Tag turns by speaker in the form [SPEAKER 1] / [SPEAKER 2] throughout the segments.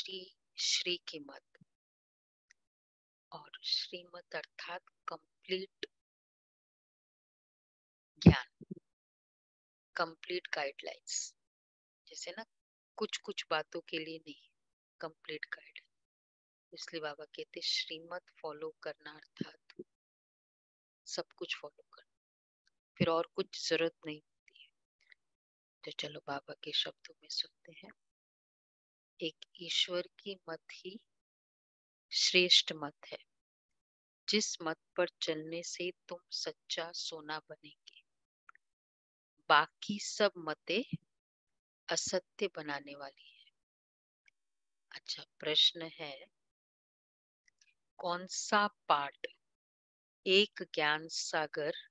[SPEAKER 1] श्री श्री की मत, और श्रीमत अर्थात कंप्लीट ज्ञान, कंप्लीट गाइडलाइंस। जैसे ना कुछ कुछ बातों के लिए नहीं, कंप्लीट गाइड। इसलिए बाबा कहते श्रीमत फॉलो करना अर्थात सब कुछ फॉलो करना, फिर और कुछ जरूरत नहीं होती है। तो चलो बाबा के शब्दों में सुनते हैं। एक ईश्वर की मत ही श्रेष्ठ मत है, जिस मत पर चलने से तुम सच्चा सोना बनेंगे। बाकी सब मतें असत्य बनाने वाली है। अच्छा, प्रश्न है, कौन सा पाठ एक ज्ञान सागर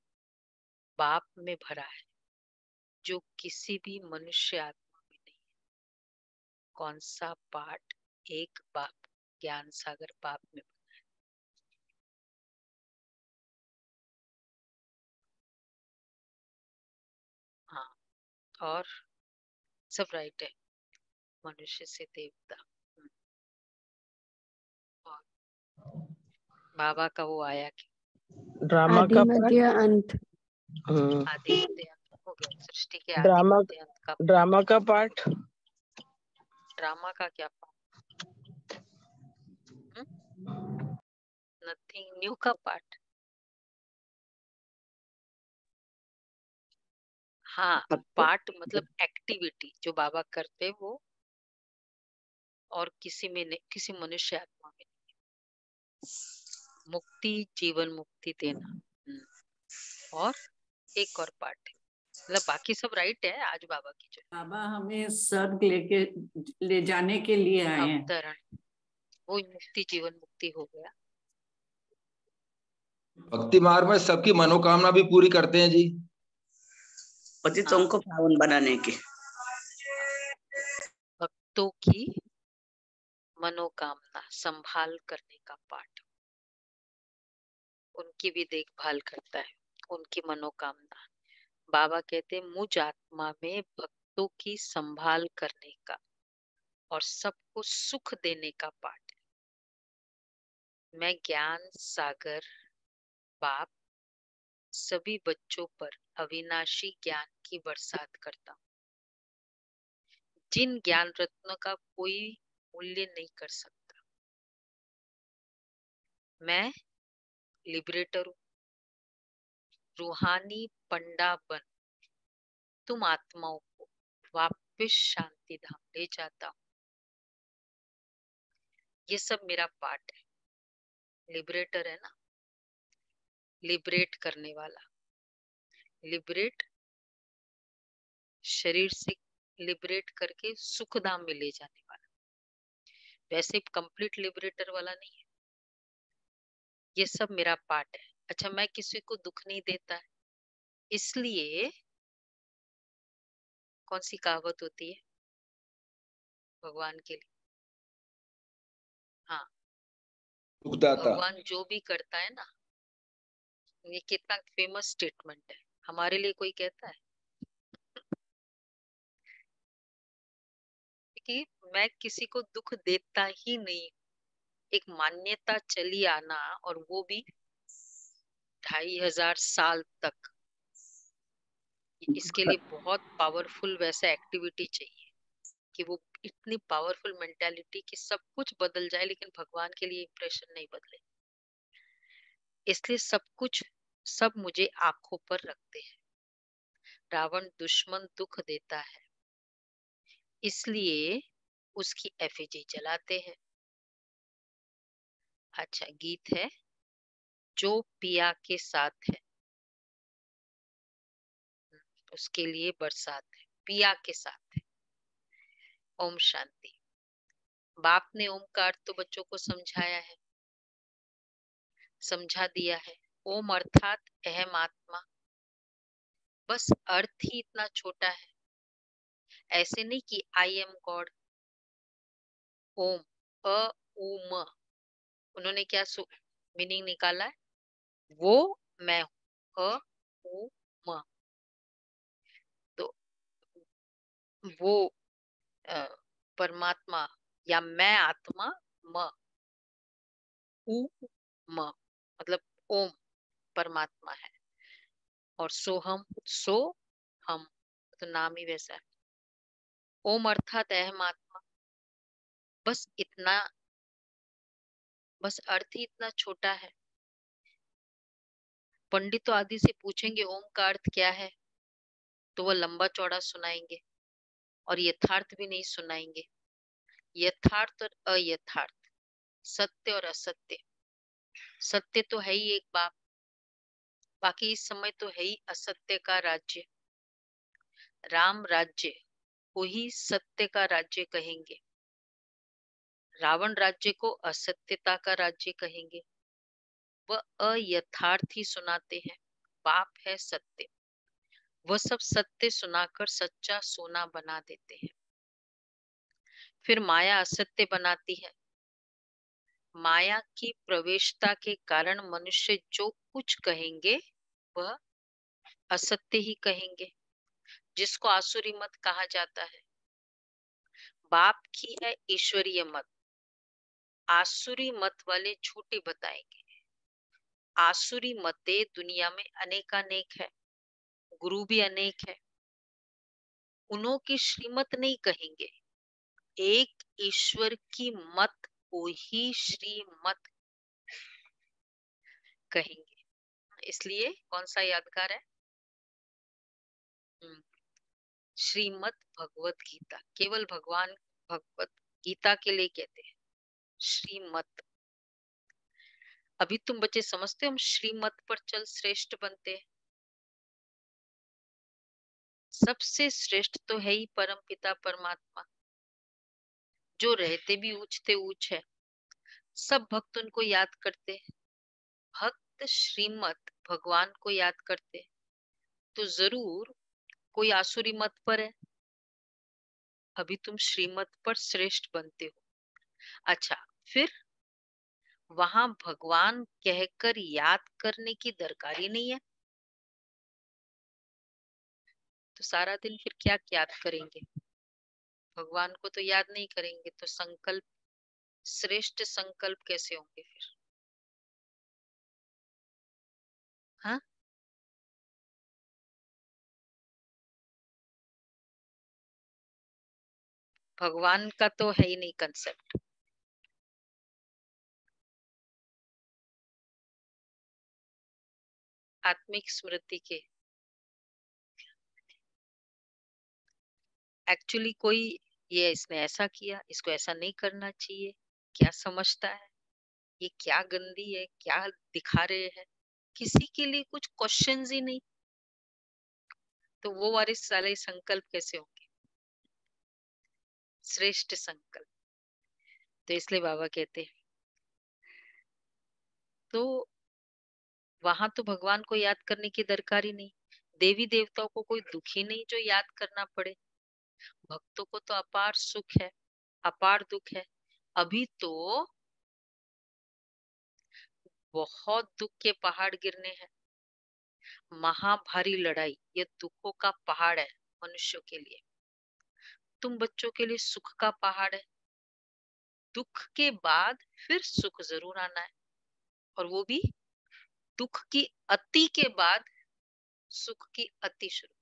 [SPEAKER 1] बाप में भरा है जो किसी भी मनुष्य आत्मा में नहीं है? कौन सा पाठ एक बाप ज्ञान सागर बाप में भरा है? हाँ, और सब राइट है। मनुष्य से देवता। और बाबा का वो आया कि
[SPEAKER 2] ड्रामा
[SPEAKER 3] आदि
[SPEAKER 2] का
[SPEAKER 3] मध्य अंत।
[SPEAKER 1] आदि मध्य अंत हो गया, सृष्टि के आदि
[SPEAKER 2] ड्रामा
[SPEAKER 1] मध्य अंत का।
[SPEAKER 2] ड्रामा का पार्ट,
[SPEAKER 1] ड्रामा का क्या पार्ट? नथिंग न्यू का पार्ट। हाँ, पार्ट मतलब एक्टिविटी जो बाबा करते वो, और किसी में नहीं, किसी मनुष्य आत्मा में नहीं। मुक्ति, जीवन मुक्ति देना। और एक और पार्ट है, मतलब बाकी सब राइट है। आज बाबा की जो
[SPEAKER 4] बाबा हमें स्वर्ग ले जाने के लिए आए हैं।
[SPEAKER 1] अवतरण, वो मुक्ति जीवन मुक्ति हो गया।
[SPEAKER 5] भक्ति मार्ग में सबकी मनोकामना भी पूरी करते हैं जी,
[SPEAKER 6] पतितों को पावन बनाने की।
[SPEAKER 1] भक्तों की मनोकामना संभाल करने का पाठ, उनकी भी देखभाल करता है, उनकी मनोकामना। बाबा कहते मुझ आत्मा में भक्तों की संभाल करने का और सबको सुख देने का पाठ है। मैं ज्ञान सागर बाप सभी बच्चों पर अविनाशी ज्ञान की बरसात करता हूँ, जिन ज्ञान रत्नों का कोई मूल्य नहीं कर सकता। मैं लिबरेटर हूँ, रूहानी पंडा बन तुम आत्माओं को वापस शांति धाम ले जाता हूँ। ये सब मेरा पाठ है। लिबरेटर है ना, लिबरेट करने वाला। लिबरेट शरीर से लिबरेट करके सुख धाम में ले जाने वाला। वैसे कंप्लीट लिबरेटर वाला नहीं है। ये सब मेरा पाठ है। अच्छा, मैं किसी को दुख नहीं देता है, इसलिए कौन सी कहावत होती है भगवान के लिए? हाँ,
[SPEAKER 5] दुखदाता।
[SPEAKER 1] भगवान जो भी करता है ना, ये कितना फेमस स्टेटमेंट है। हमारे लिए कोई कहता है कि मैं किसी को दुख देता ही नहीं। एक मान्यता चली आना, और वो भी 2500 साल तक। इसके लिए बहुत पावरफुल वैसा एक्टिविटी चाहिए कि वो इतनी पावरफुल मेंटालिटी कि सब कुछ बदल जाए, लेकिन भगवान के लिए इंप्रेशन नहीं बदले। इसलिए सब कुछ, सब मुझे आंखों पर रखते हैं। रावण दुश्मन दुख देता है, इसलिए उसकी एफिजी जलाते हैं। अच्छा, गीत है, जो पिया के साथ है उसके लिए बरसात है। पिया के साथ है। ओम शांति। बाप ने ओम का अर्थ तो बच्चों को समझाया है, समझा दिया है। ओम अर्थात अहम आत्मा। बस अर्थ ही इतना छोटा है। ऐसे नहीं कि आई एम गॉड। ओम, अ उ म, उन्होंने क्या मीनिंग निकाला है? वो मैं हूं, अ उ म। तो वो परमात्मा या मैं आत्मा म उ म मतलब ओम परमात्मा है, और सोहम सो हम तो नाम ही वैसा है। ओम अर्थात अहम आत्मा। बस इतना, बस अर्थ ही इतना छोटा है। पंडितों आदि से पूछेंगे ओम का अर्थ क्या है, तो वह लंबा चौड़ा सुनाएंगे और यथार्थ भी नहीं सुनाएंगे। यथार्थ और अयथार्थ, सत्य और असत्य। सत्य तो है ही एक बाप, बाकी इस समय तो है ही असत्य का राज्य। राम राज्य को ही सत्य का राज्य कहेंगे, रावण राज्य को असत्यता का राज्य कहेंगे। वह अयथार्थ ही सुनाते हैं, बाप है सत्य। वह सब सत्य सुनाकर सच्चा सोना बना देते हैं। फिर माया असत्य बनाती है। माया की प्रवेशता के कारण मनुष्य जो कुछ कहेंगे वह असत्य ही कहेंगे, जिसको आसुरी मत कहा जाता है। बाप की है ईश्वरीय मत, आसुरी मत वाले झूठी बताएंगे। आसुरी मते दुनिया में अनेकानेक है, गुरु भी अनेक है। उन्हों की श्रीमत नहीं कहेंगे, एक ईश्वर की मत को ही श्रीमत कहेंगे। इसलिए कौन सा यादगार है? श्रीमद भगवत गीता। केवल भगवान भगवत गीता के लिए कहते हैं श्रीमत। अभी तुम बच्चे समझते हो हम श्रीमत पर चल श्रेष्ठ बनते हैं। सबसे श्रेष्ठ तो है ही परम पिता परमात्मा, जो रहते भी ऊंचते ऊंच है। सब भक्त उनको याद करते हैं। भक्त श्रीमत भगवान को याद करते हैं, तो जरूर कोई आसुरी मत पर है। अभी तुम श्रीमत पर श्रेष्ठ बनते हो। अच्छा, फिर वहां भगवान कहकर याद करने की दरकार ही नहीं है, तो सारा दिन फिर क्या याद करेंगे? भगवान को तो याद नहीं करेंगे, तो संकल्प, श्रेष्ठ संकल्प कैसे होंगे फिर? हाँ, भगवान का तो है ही नहीं कंसेप्ट। आत्मिक स्मृति के एक्चुअली कोई ये इसने ऐसा किया, इसको ऐसा नहीं करना चाहिए, क्या समझता है, ये क्या गंदी है, क्या दिखा रहे हैं, किसी के लिए कुछ क्वेश्चंस ही नहीं, तो वो वाले सारे संकल्प कैसे होंगे? श्रेष्ठ संकल्प। तो इसलिए बाबा कहते हैं, तो वहां तो भगवान को याद करने की दरकार ही नहीं। देवी देवताओं को कोई दुख ही नहीं जो याद करना पड़े। भक्तों को तो अपार सुख है, अपार दुख है। अभी तो बहुत दुख के पहाड़ गिरने हैं, महाभारी लड़ाई। ये दुखों का पहाड़ है मनुष्यों के लिए। तुम बच्चों के लिए सुख का पहाड़ है। दुख के बाद फिर सुख जरूर आना है, और वो भी दुख की अति के बाद सुख की अति शुरू।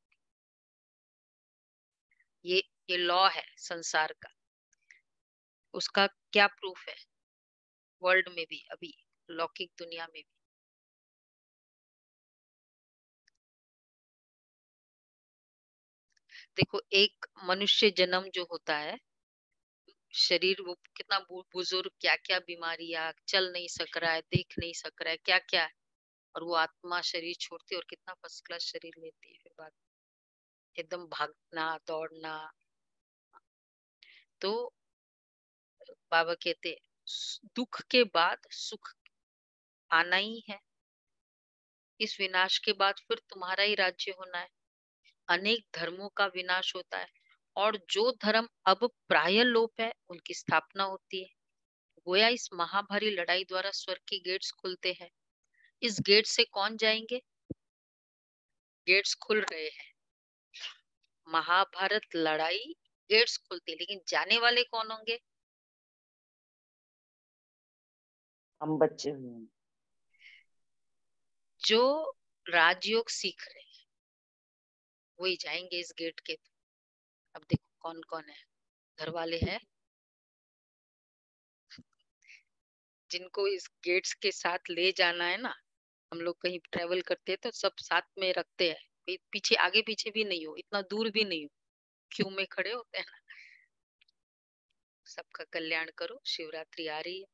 [SPEAKER 1] ये लॉ है संसार का। उसका क्या प्रूफ है वर्ल्ड में भी, अभी लौकिक दुनिया में भी? देखो, एक मनुष्य जन्म जो होता है, शरीर वो कितना बुजुर्ग, क्या क्या बीमारियां, चल नहीं सक रहा है, देख नहीं सक रहा है, क्या क्या है, और वो आत्मा शरीर छोड़ती है और कितना फर्स्ट क्लास शरीर लेती है। फिर बात एकदम भागना दौड़ना। तो बाबा कहते दुख के बाद सुख आना ही है। इस विनाश के बाद फिर तुम्हारा ही राज्य होना है। अनेक धर्मों का विनाश होता है, और जो धर्म अब प्राय लोप है उनकी स्थापना होती है। गोया इस महाभारी लड़ाई द्वारा स्वर्ग के गेट्स खुलते हैं। इस गेट से कौन जाएंगे? गेट्स खुल रहे हैं, महाभारत लड़ाई, गेट्स खुलती है, लेकिन जाने वाले कौन होंगे?
[SPEAKER 3] हम बच्चे हुए।
[SPEAKER 1] जो राजयोग सीख रहे हैं वही जाएंगे इस गेट के। अब देखो कौन कौन है। घर वाले हैं जिनको इस गेट्स के साथ ले जाना है ना। हम लोग कहीं ट्रेवल करते हैं तो सब साथ में रखते हैं, पीछे आगे पीछे भी नहीं हो, इतना दूर भी नहीं हो, क्यू में खड़े होते हैं ना। सबका कल्याण करो। शिवरात्रि आ रही है।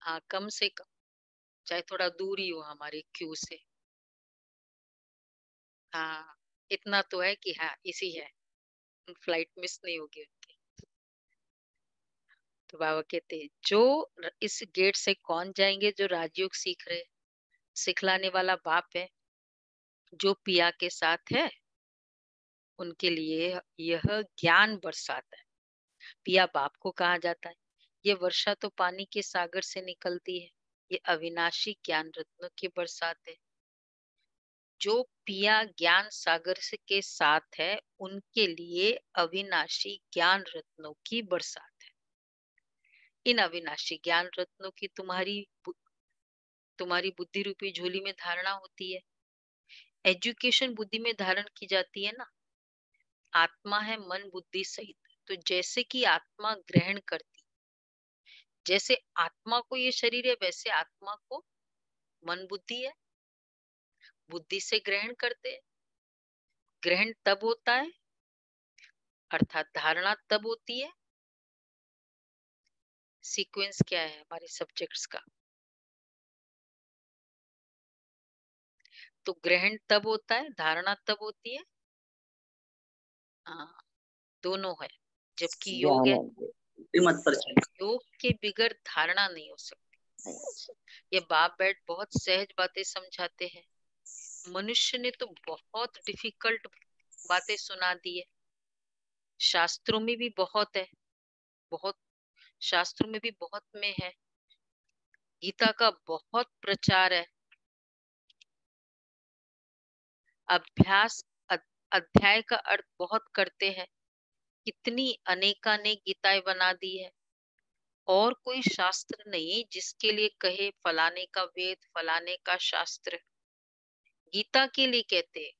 [SPEAKER 1] हाँ, कम से कम चाहे थोड़ा दूर ही हो हमारी क्यू से। हाँ, इतना तो है कि हाँ इसी है, फ्लाइट मिस नहीं होगी उनकी। तो बाबा कहते हैं जो इस गेट से कौन जाएंगे, जो राजयोग सीख रहे। सिखलाने वाला बाप है, जो पिया के साथ है उनके लिए यह ज्ञान बरसाता है। पिया बाप को कहा जाता है। ये वर्षा तो पानी के सागर से निकलती है। ये अविनाशी ज्ञान रत्नों की बरसात है। जो पिया ज्ञान सागर से के साथ है उनके लिए अविनाशी ज्ञान रत्नों की बरसात है। इन अविनाशी ज्ञान रत्नों की तुम्हारी बुद्धि रूपी झोली में धारणा होती है। एजुकेशन बुद्धि में धारण की जाती है ना। आत्मा है मन बुद्धि सहित। तो जैसे कि आत्मा ग्रहण करती, जैसे आत्मा को ये शरीर है वैसे आत्मा को मन बुद्धि है, बुद्धि से ग्रहण करते हैं। ग्रहण तब होता है अर्थात धारणा तब होती है। सीक्वेंस क्या है हमारे सब्जेक्ट्स का। तो ग्रहण तब होता है, धारणा तब होती है। हाँ, दोनों है। जबकि योग है,
[SPEAKER 6] मत पर चल।
[SPEAKER 1] योग के बिगड़ धारणा नहीं हो सकती। ये बाप बैठ बहुत सहज बातें समझाते हैं। मनुष्य ने तो बहुत डिफिकल्ट बातें सुना दी है। शास्त्रों में भी बहुत है, बहुत शास्त्रों में भी बहुत में है। गीता का बहुत प्रचार है। अभ्यास अध्याय का अर्थ बहुत करते हैं। कितनी अनेकानेक गीताएं बना दी है। और कोई शास्त्र नहीं जिसके लिए कहे फलाने का वेद फलाने का शास्त्र। गीता के लिए कहते हैं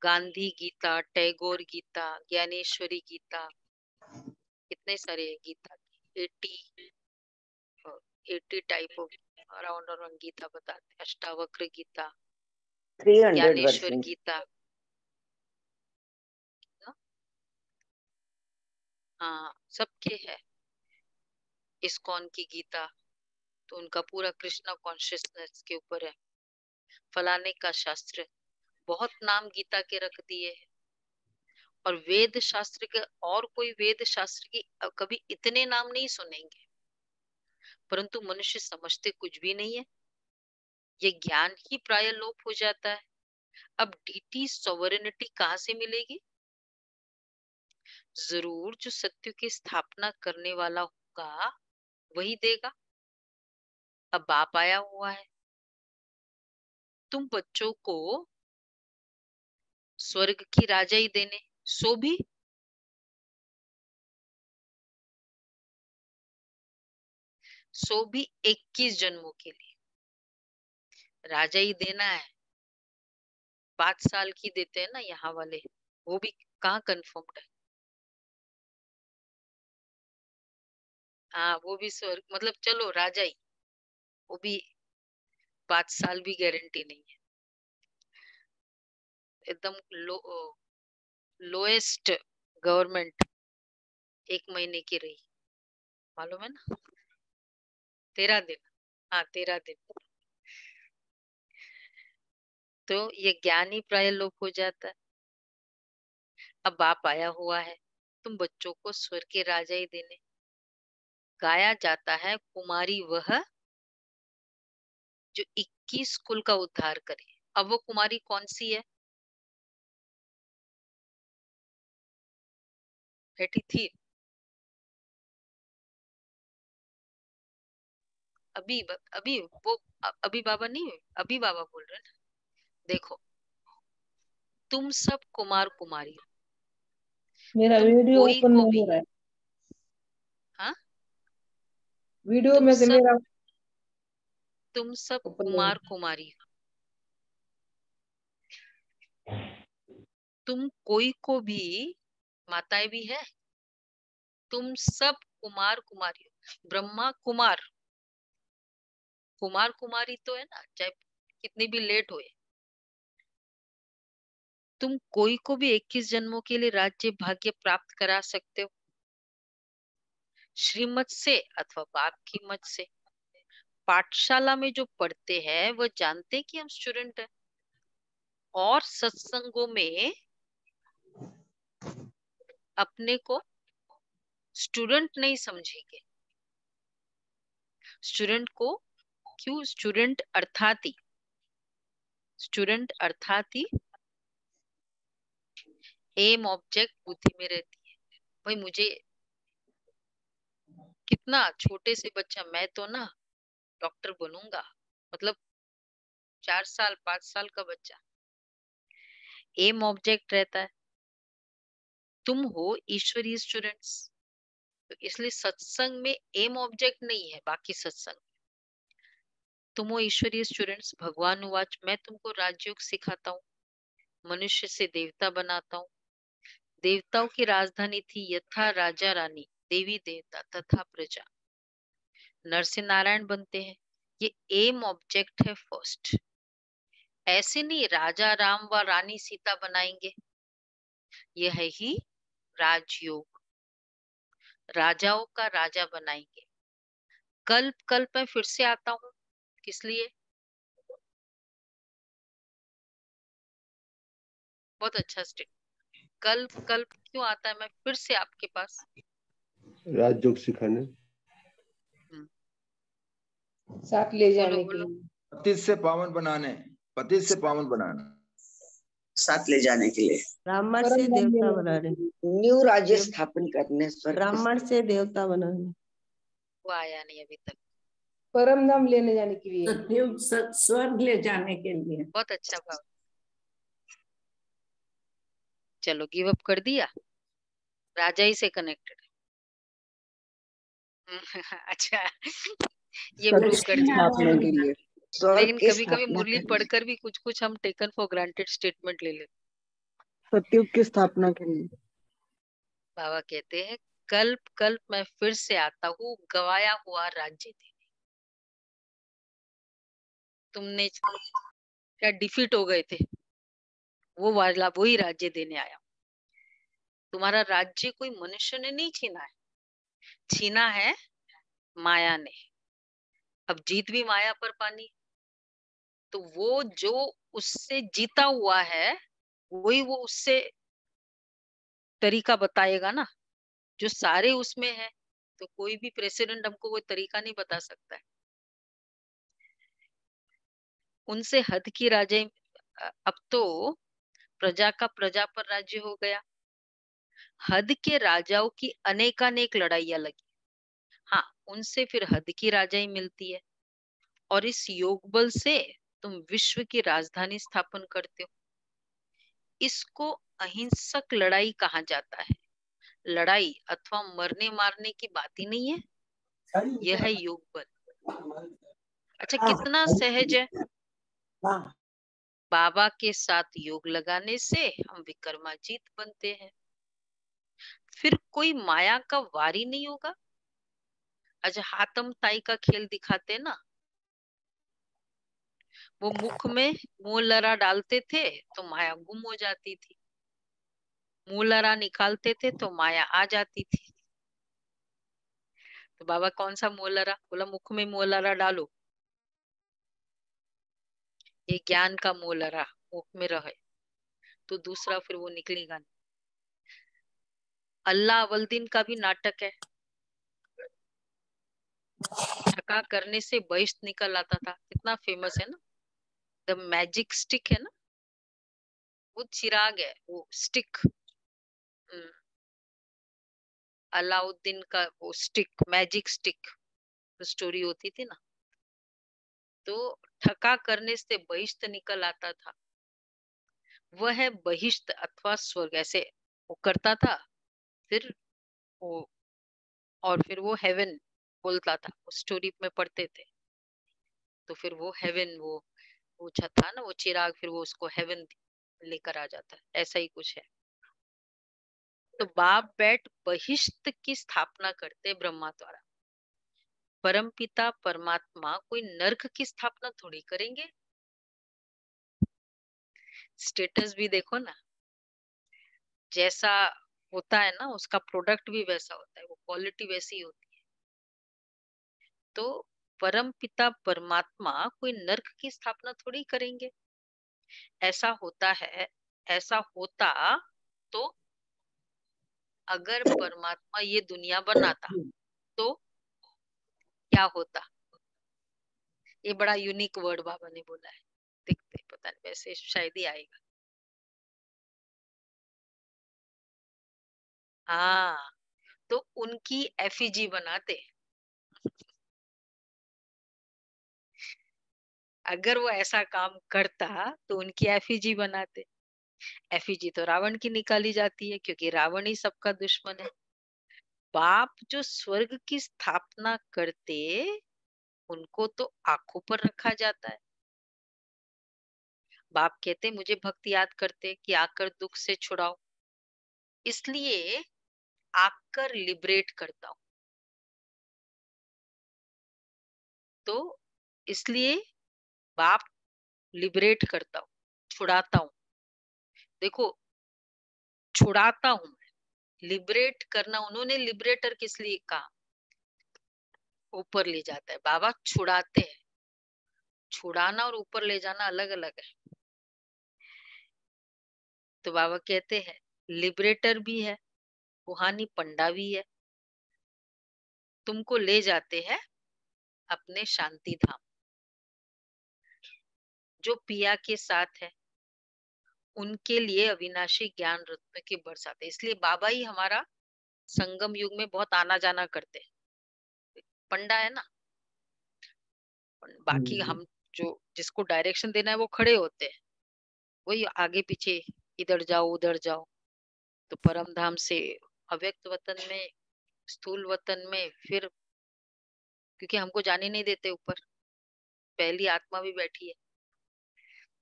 [SPEAKER 1] गांधी गीता, टैगोर गीता, ज्ञानेश्वरी गीता, कितने सारे है गीता की। 80 टाइप ऑफ अराउंड गीता बताते। अष्टावक्र गीता,
[SPEAKER 3] 300
[SPEAKER 1] ज्ञानेश्वर
[SPEAKER 3] वर्षन।
[SPEAKER 1] गीता। हाँ, सबके है। इस्कॉन की गीता तो उनका पूरा कृष्णा कॉन्शियसनेस के ऊपर है। फलाने का शास्त्र, बहुत नाम गीता के रख दिए हैं। और वेद शास्त्र के, और कोई वेद शास्त्र की कभी इतने नाम नहीं सुनेंगे। परंतु मनुष्य समझते कुछ भी नहीं है। ये ज्ञान ही प्राय लोप हो जाता है। अब डीटी सॉवरेनिटी कहाँ से मिलेगी? जरूर जो सत्य की स्थापना करने वाला होगा वही देगा। अब बाप आया हुआ है। तुम बच्चों को स्वर्ग की राजाई देने, सो भी 21 जन्मों के लिए राजाई देना है। 5 साल की देते हैं ना यहाँ वाले, वो भी कहाँ कंफर्म्ड है। हाँ, वो भी स्वर्ग मतलब चलो राजाई, वो भी 5 साल भी गारंटी नहीं है। एकदम लोएस्ट गवर्नमेंट 1 महीने की रही, मालूम है ना। 13 दिन। हाँ, 13 दिन। तो ये ज्ञान ही प्राय लोप हो जाता है। अब बाप आया हुआ है, तुम बच्चों को स्वर्ग के राजा ही देने। गाया जाता है कुमारी वह जो 21 कुल का उद्धार करे। अब वो कुमारी कौन सी है? बैठी थी अभी वो अभी बाबा नहीं हुए, अभी बाबा बोल रहे हैं ना। देखो, तुम सब कुमार कुमारी हो।
[SPEAKER 2] मेरा
[SPEAKER 1] तुम
[SPEAKER 2] वीडियो
[SPEAKER 1] कोई
[SPEAKER 2] ओपन
[SPEAKER 1] को
[SPEAKER 2] नहीं
[SPEAKER 1] भी,
[SPEAKER 2] हो रहा है।
[SPEAKER 1] हाँ
[SPEAKER 7] वीडियो
[SPEAKER 1] तुम
[SPEAKER 7] में से
[SPEAKER 1] सब
[SPEAKER 7] मेरा
[SPEAKER 1] तुम सब
[SPEAKER 7] ओपन
[SPEAKER 1] कुमार कुमारी हो। तुम कोई को भी माताएं भी है। तुम सब कुमार कुमारी हो। ब्रह्मा कुमार, कुमार कुमारी तो है ना, चाहे कितनी भी लेट होए। तुम कोई को भी 21 जन्मों के लिए राज्य भाग्य प्राप्त करा सकते हो, श्रीमत से अथवा बाप की मत से। पाठशाला में जो पढ़ते हैं वो जानते हैं कि हम स्टूडेंट हैं, और सत्संगों में अपने को स्टूडेंट नहीं समझेंगे। स्टूडेंट को क्यों? स्टूडेंट अर्थात ही एम ऑब्जेक्ट बुद्धि में रहती है। भाई मुझे कितना छोटे से बच्चा, मैं तो ना डॉक्टर बनूंगा, मतलब 4 साल 5 साल का बच्चा, एम ऑब्जेक्ट रहता है। तुम हो ईश्वरीय स्टूडेंट्स, तो इसलिए सत्संग में एम ऑब्जेक्ट नहीं है। बाकी सत्संग तुम हो ईश्वरीय स्टूडेंट्स। भगवान उवाच, मैं तुमको राजयोग सिखाता हूँ, मनुष्य से देवता बनाता हूँ। देवताओं की राजधानी थी यथा राजा रानी, देवी देवता तथा प्रजा। नर से नारायण बनते हैं, ये एम ऑब्जेक्ट है फर्स्ट। ऐसे नहीं राजा राम व रानी सीता बनाएंगे, यह है ही राजयोग। राजाओं का राजा बनाएंगे। कल्प कल्प में फिर से आता हूँ, किस लिए? बहुत अच्छा स्टेट। कल्प कल्प क्यों आता है मैं फिर से आपके पास?
[SPEAKER 8] राजयोग सिखाने,
[SPEAKER 7] साथ ले
[SPEAKER 1] बोलो
[SPEAKER 7] जाने के
[SPEAKER 1] बोलो।
[SPEAKER 7] लिए।
[SPEAKER 5] पतित से पावन बनाने, पतित से पावन बनाना,
[SPEAKER 6] साथ ले जाने के लिए।
[SPEAKER 9] ब्राह्मण
[SPEAKER 7] परम
[SPEAKER 9] से
[SPEAKER 7] धाम
[SPEAKER 9] देवता
[SPEAKER 7] लेने
[SPEAKER 9] बनाने,
[SPEAKER 3] न्यू राज्य स्थापन करने, स्वर्ग
[SPEAKER 9] ब्राह्मण
[SPEAKER 3] स्थापन।
[SPEAKER 9] से देवता बनाने।
[SPEAKER 1] वो आया नहीं अभी तक।
[SPEAKER 7] परम धाम लेने जाने के लिए।
[SPEAKER 4] सतयुग स्वर्ग ले जाने के लिए।
[SPEAKER 1] बहुत अच्छा भाव। चलो गिव अप कर दिया, राजा ही से कनेक्टेड। अच्छा, ये प्रूव
[SPEAKER 2] सत्य
[SPEAKER 1] कर
[SPEAKER 2] की
[SPEAKER 1] दिया।
[SPEAKER 2] स्थापना के लिए।
[SPEAKER 3] स्वर्ग
[SPEAKER 1] लेकिन
[SPEAKER 3] की
[SPEAKER 1] कभी कभी
[SPEAKER 3] स्थापना
[SPEAKER 1] मुरली
[SPEAKER 3] करने।
[SPEAKER 1] पढ़कर भी कुछ कुछ हम टेकन फॉर ग्रांटेड स्टेटमेंट ले लेते।
[SPEAKER 2] सत्युग की स्थापना के लिए।
[SPEAKER 1] बाबा कहते हैं कल्प कल्प मैं फिर से आता हूँ गवाया हुआ राज्य देने। तुमने क्या डिफीट हो गए थे, वो वाला वही राज्य देने आया। तुम्हारा राज्य कोई मनुष्य ने नहीं छीना है, छीना है माया ने। अब जीत भी माया पर पानी, तो वो जो उससे जीता हुआ है वही वो उससे तरीका बताएगा ना, जो सारे उसमें है। तो कोई भी प्रेसिडेंट हमको वो तरीका नहीं बता सकता है। उनसे हद की राजे, अब तो प्रजा का प्रजा पर राज्य हो गया। हद के राजाओं की अनेकानेक लड़ाइयां लगी। हाँ, उनसे फिर हद की राजाई मिलती है, और इस योग बल से तुम विश्व की राजधानी स्थापन करते हो। इसको अहिंसक लड़ाई कहा जाता है। लड़ाई अथवा मरने मारने की बात ही नहीं है, यह है योग बल। अच्छा, कितना सहज है। बाबा के साथ योग लगाने से हम विक्रमाजीत बनते हैं, फिर कोई माया का वारी नहीं होगा। अच्छा, हाथम ताई का खेल दिखाते ना, वो मुख में मुंह लरा डालते थे तो माया गुम हो जाती थी, मुंह लरा निकालते थे तो माया आ जाती थी। तो बाबा कौन सा मुंह लरा? बोला मुख में मुंह लरा डालो, ये ज्ञान का मुंह लरा मुख में रहे तो दूसरा फिर वो निकलेगा नहीं। अल्लाह अवलदीन का भी नाटक है। ठका करने से बहिष्ठ निकल आता था, कितना फेमस है ना। द मैजिक स्टिक है ना, वो चिराग है, वो स्टिक। अलाउद्दीन का वो स्टिक, मैजिक स्टिक, स्टोरी होती थी ना। तो ठका करने से बहिष्ठ निकल आता था, वह है बहिष्ठ अथवा स्वर्ग। ऐसे वो करता था, फिर वो, और फिर वो हेवन बोलता था, वो स्टोरी में पढ़ते थे। तो फिर वो हेवन, वो छत था ना, वो चिराग, फिर वो उसको हेवन लेकर आ जाता है, ऐसा ही कुछ है। तो बाप बैठ बहिष्ठ की स्थापना करते ब्रह्मा द्वारा। परमपिता परमात्मा कोई नर्क की स्थापना थोड़ी करेंगे। स्टेटस भी देखो ना, जैसा होता है ना उसका प्रोडक्ट भी वैसा होता है, वो क्वालिटी वैसी होती है। तो परमपिता परमात्मा कोई नर्क की स्थापना थोड़ी करेंगे। ऐसा होता है, ऐसा होता तो अगर परमात्मा ये दुनिया बनाता तो क्या होता। ये बड़ा यूनिक वर्ड बाबा ने बोला है, देखते पता नहीं, वैसे शायद ही आएगा। हाँ, तो उनकी एफिजी बनाते। अगर वो ऐसा काम करता तो उनकी एफिजी बनाते। एफिजी तो रावण की निकाली जाती है, क्योंकि रावण ही सबका दुश्मन है। बाप जो स्वर्ग की स्थापना करते, उनको तो आंखों पर रखा जाता है। बाप कहते मुझे भक्त याद करते कि आकर दुख से छुड़ाओ, इसलिए आकर लिबरेट करता हूं। तो इसलिए बाप लिबरेट करता हूं, छुड़ाता हूं। देखो, छुड़ाता हूं, लिबरेट करना, उन्होंने लिबरेटर किस लिए कहा, ऊपर ले जाता है। बाबा छुड़ाते हैं। छुड़ाना और ऊपर ले जाना अलग अलग है। तो बाबा कहते हैं लिबरेटर भी है, रूहानी पंडा भी है। तुमको ले जाते हैं अपने शांति धाम, जो पिया के साथ है, उनके लिए अविनाशी ज्ञान रत्न की बरसात है। इसलिए बाबा ही हमारा संगम युग में बहुत आना जाना करते हैं। पंडा है ना, बाकी हम जो जिसको डायरेक्शन देना है वो खड़े होते हैं, वही आगे पीछे, इधर जाओ उधर जाओ। तो परम धाम से अव्यक्त वतन में, स्थूल वतन में, फिर क्योंकि हमको जाने नहीं देते ऊपर, पहली आत्मा भी बैठी है,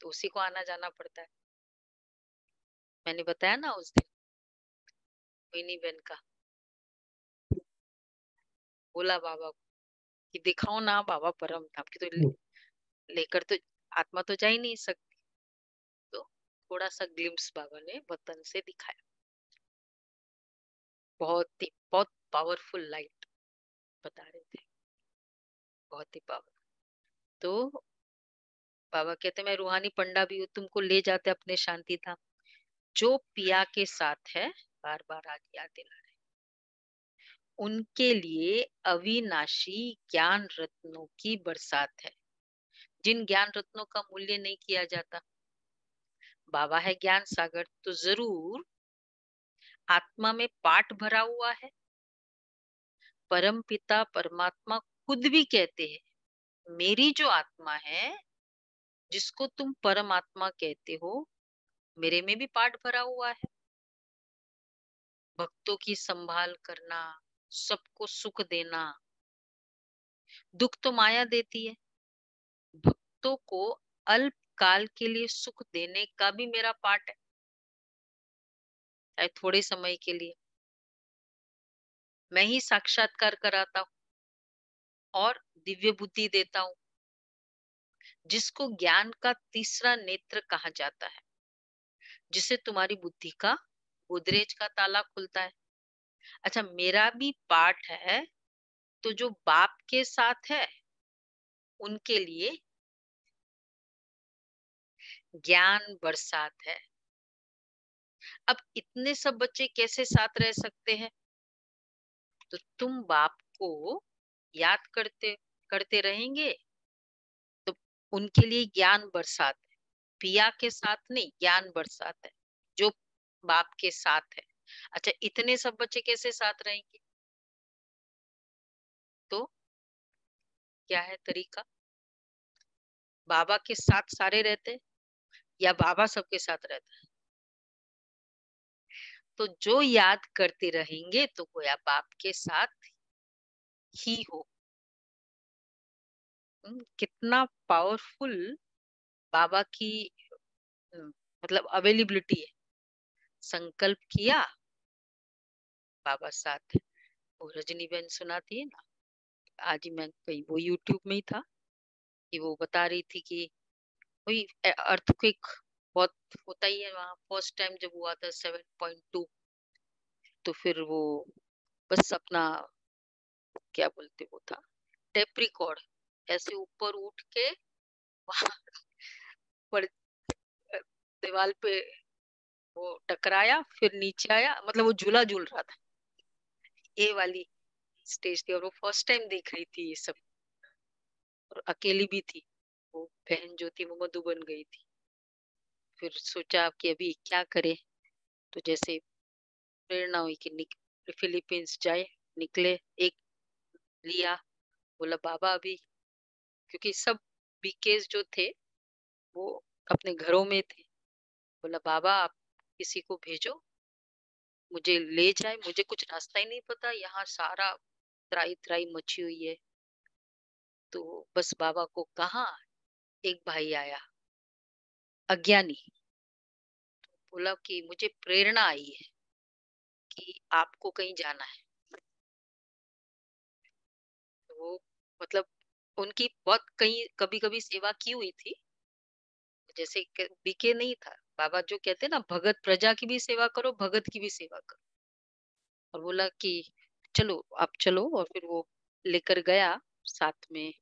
[SPEAKER 1] तो उसी को आना जाना पड़ता है। मैंने बताया ना उस दिन मोहिनी बहन का, बोला बाबा को कि दिखाओ ना बाबा परम धाम की, तो लेकर तो आत्मा तो जा ही नहीं सकती। तो थोड़ा सा ग्लिम्स बाबा ने वतन से दिखाया। बहुत पावरफुल लाइट बता रहे थे, बहुत ही पावर। तो बाबा कहते मैं रूहानी पंडा भी हूँ, तुमको ले जाते अपने शांति धाम, जो पिया के साथ है, बार बार आज याद दिला रहे, उनके लिए अविनाशी ज्ञान रत्नों की बरसात है, जिन ज्ञान रत्नों का मूल्य नहीं किया जाता। बाबा है ज्ञान सागर, तो जरूर आत्मा में पाठ भरा हुआ है। परम पिता परमात्मा खुद भी कहते हैं मेरी जो आत्मा है, जिसको तुम परमात्मा कहते हो, मेरे में भी पाठ भरा हुआ है। भक्तों की संभाल करना, सबको सुख देना। दुख तो माया देती है, भक्तों को अल्प काल के लिए सुख देने का भी मेरा पाठ है, चाहे थोड़े समय के लिए। मैं ही साक्षात्कार कराता हूँ और दिव्य बुद्धि देता हूँ, जिसको ज्ञान का तीसरा नेत्र कहा जाता है, जिससे तुम्हारी बुद्धि का गोदरेज का ताला खुलता है। अच्छा, मेरा भी पाठ है, तो जो बाप के साथ है उनके लिए ज्ञान बरसात है। अब इतने सब बच्चे कैसे साथ रह सकते हैं? तो तुम बाप को याद करते करते रहेंगे तो उनके लिए ज्ञान बरसात है। पिया के साथ नहीं, ज्ञान बरसात है, जो बाप के साथ है। अच्छा, इतने सब बच्चे कैसे साथ रहेंगे? तो क्या है तरीका? बाबा के साथ सारे रहते या बाबा सबके साथ रहता है? तो जो याद करते रहेंगे तो गोया बाप के साथ ही हो। कितना पावरफुल बाबा की मतलब अवेलेबिलिटी है। संकल्प किया, बाबा साथ है। वो रजनी बहन सुनाती है ना, आज ही मैं कहीं वो यूट्यूब में ही था कि वो बता रही थी कि वही अर्थक्वेक बहुत होता ही है वहाँ। फर्स्ट टाइम जब हुआ था 7.2, तो फिर वो बस अपना क्या बोलते वो था टेप रिकॉर्ड ऐसे ऊपर उठ के वहां पर दीवार पे वो टकराया, फिर नीचे आया, मतलब वो झूला झूल रहा था। ये वाली स्टेज थी और वो फर्स्ट टाइम देख रही थी ये सब, और अकेली भी थी। वो बहन जो थी वो मधुबन गई थी। फिर सोचा कि अभी क्या करे, तो जैसे प्रेरणा हुई कि फिलीपींस जाए। निकले, एक लिया, बोला बाबा अभी, क्योंकि सब बीकेस जो थे वो अपने घरों में थे। बोला बाबा आप किसी को भेजो मुझे ले जाए, मुझे कुछ रास्ता ही नहीं पता, यहाँ सारा त्राई त्राई मची हुई है। तो बस बाबा को कहा, एक भाई आया अज्ञानी, बोला कि मुझे प्रेरणा आई है कि आपको कहीं जाना है। तो वो मतलब उनकी बहुत कहीं कभी कभी सेवा की हुई थी, जैसे बीके नहीं था। बाबा जो कहते हैं ना, भगत प्रजा की भी सेवा करो, भगत की भी सेवा करो। और बोला कि चलो आप चलो, और फिर वो लेकर गया साथ में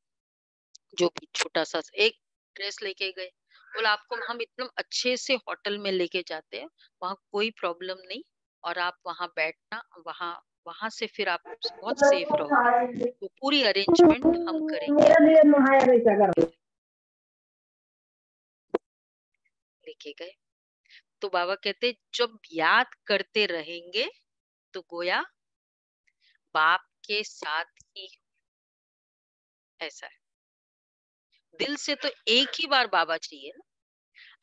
[SPEAKER 1] जो भी छोटा सा एक ड्रेस लेके गए। बोला आपको हम इतना अच्छे से होटल में लेके जाते हैं, वहाँ कोई प्रॉब्लम नहीं, और आप वहाँ बैठना, वहाँ वहां से फिर आप बहुत सेफ रहोगे, तो पूरी अरेंजमेंट हम करेंगे। लेके गए तो बाबा कहते जब याद करते रहेंगे तो गोया बाप के साथ ही, ऐसा है। दिल से तो एक ही बार बाबा चाहिए ना।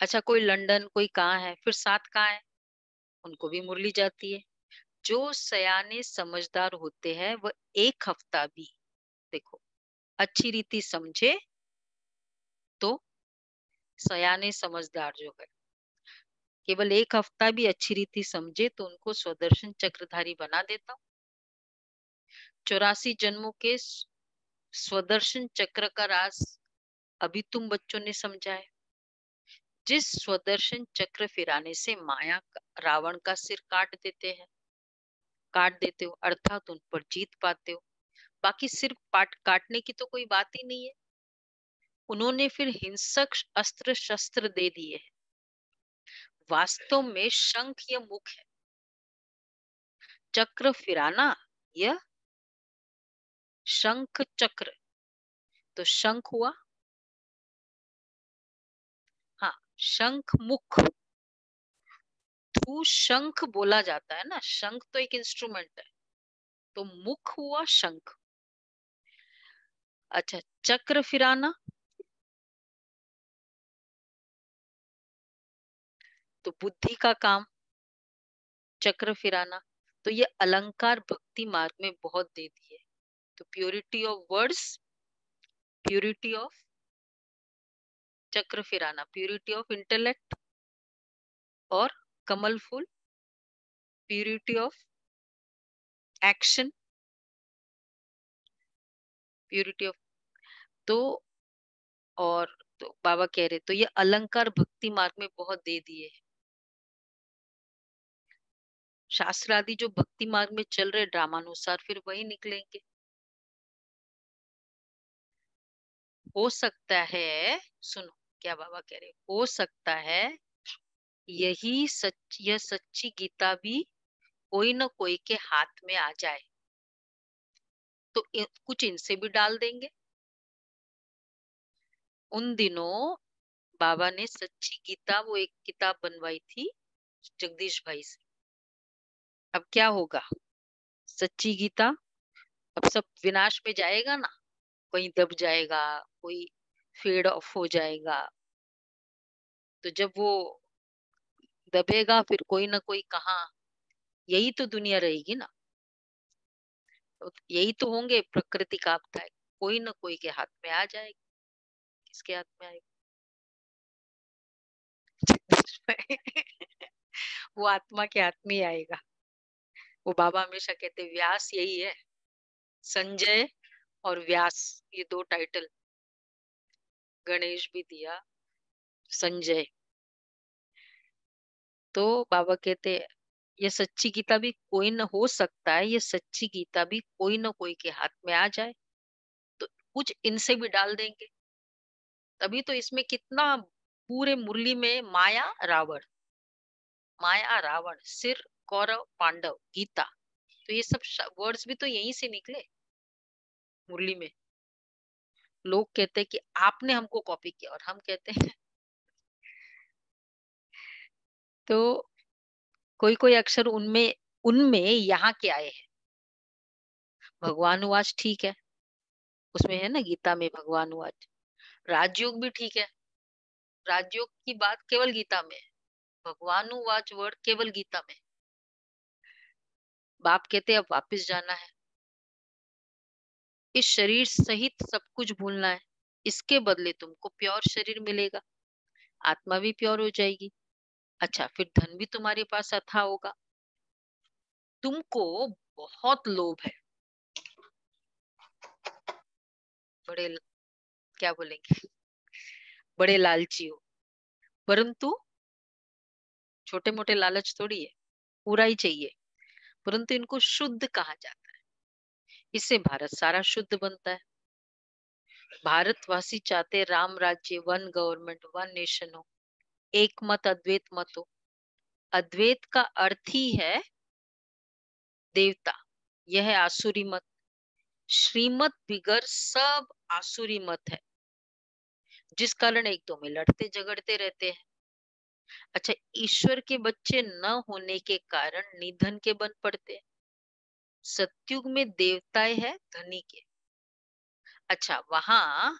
[SPEAKER 1] अच्छा कोई लंदन, कोई कहाँ है, फिर साथ कहाँ है, उनको भी मुरली जाती है। जो सयाने समझदार होते हैं वह एक हफ्ता भी, देखो, अच्छी रीति समझे तो, सयाने समझदार जो है केवल एक हफ्ता भी अच्छी रीति समझे तो उनको स्वदर्शन चक्रधारी बना देता हूं। 84 जन्मों के स्वदर्शन चक्र का राज अभी तुम बच्चों ने समझा है। जिस स्वदर्शन चक्र फिराने से माया रावण का सिर काट देते हो, अर्थात उन पर जीत पाते हो। बाकी सिर काटने की तो कोई बात ही नहीं है। उन्होंने फिर हिंसक अस्त्र शस्त्र दे दिए हैं। वास्तव में शंख यह मुख है, चक्र फिराना यह शंख चक्र। तो शंख हुआ, हाँ, शंख मुख, थ्रू शंख बोला जाता है ना, शंख तो एक इंस्ट्रूमेंट है, तो मुख हुआ शंख। अच्छा, चक्र फिराना तो बुद्धि का काम, चक्र फिराना। तो ये अलंकार भक्ति मार्ग में बहुत दे दिए। तो purity of words, purity of chakra फिराना, प्योरिटी ऑफ इंटेलेक्ट, और कमल फूल purity of action, purity of, तो और तो बाबा कह रहे तो ये अलंकार भक्ति मार्ग में बहुत दे दिए हैं। शास्त्र आदि जो भक्ति मार्ग में चल रहे ड्रामानुसार फिर वही निकलेंगे। हो सकता है, सुनो क्या बाबा कह रहे, हो सकता है यही सच, यह सच्ची गीता भी कोई न कोई के हाथ में आ जाए, तो कुछ इनसे भी डाल देंगे। उन दिनों बाबा ने सच्ची गीता, वो एक किताब बनवाई थी जगदीश भाई से। अब क्या होगा, सच्ची गीता अब सब विनाश में जाएगा ना, कहीं दब जाएगा, कोई फेड ऑफ हो जाएगा। तो जब वो दबेगा फिर कोई ना कोई कहाँ, यही तो दुनिया रहेगी ना। तो यही तो होंगे प्रकृति का आपदा है, कोई ना कोई के हाथ में आ जाएगी। किसके हाथ में आएगी? वो आत्मा के हाथ में ही आएगा। वो बाबा हमेशा कहते व्यास यही है, संजय और व्यास, ये दो टाइटल गणेश भी दिया, संजय। तो बाबा कहते ये सच्ची गीता भी कोई न हो सकता है, ये सच्ची गीता भी कोई न कोई के हाथ में आ जाए तो कुछ इनसे भी डाल देंगे। तभी तो इसमें कितना पूरे मुरली में माया रावण, माया रावण, सिर कौरव पांडव, गीता, तो ये सब वर्ड्स भी तो यहीं से निकले मुरली में। लोग कहते हैं कि आपने हमको कॉपी किया, और हम कहते हैं तो कोई कोई अक्षर उनमें उनमें यहाँ के आए हैं। भगवान उवाच ठीक है, उसमें है ना गीता में भगवान उवाच। राजयोग भी ठीक है, राजयोग की बात केवल गीता में है, भगवान उवाच वर्ड केवल गीता में। बाप कहते अब वापस जाना है, इस शरीर सहित सब कुछ भूलना है, इसके बदले तुमको प्योर शरीर मिलेगा, आत्मा भी प्योर हो जाएगी। अच्छा, फिर धन भी तुम्हारे पास अथाह होगा। तुमको बहुत लोभ है, बड़े क्या बोलेंगे, बड़े लालची हो, परंतु छोटे मोटे लालच थोड़ी है, पूरा ही चाहिए। परंतु इनको शुद्ध कहा जाता है, इससे भारत सारा शुद्ध बनता है। भारतवासी चाहते राम राज्य, वन गवर्नमेंट, वन नेशन हो, एक मत अद्वैत मत हो। अद्वैत का अर्थ ही है देवता, यह है आसुरी मत। श्रीमत बिगर सब आसुरी मत है, जिस कारण एक दो में लड़ते झगड़ते रहते हैं। अच्छा, ईश्वर के बच्चे न होने के कारण निधन के बन पड़ते हैं। सत्युग में देवताएं है धनी के। अच्छा, वहां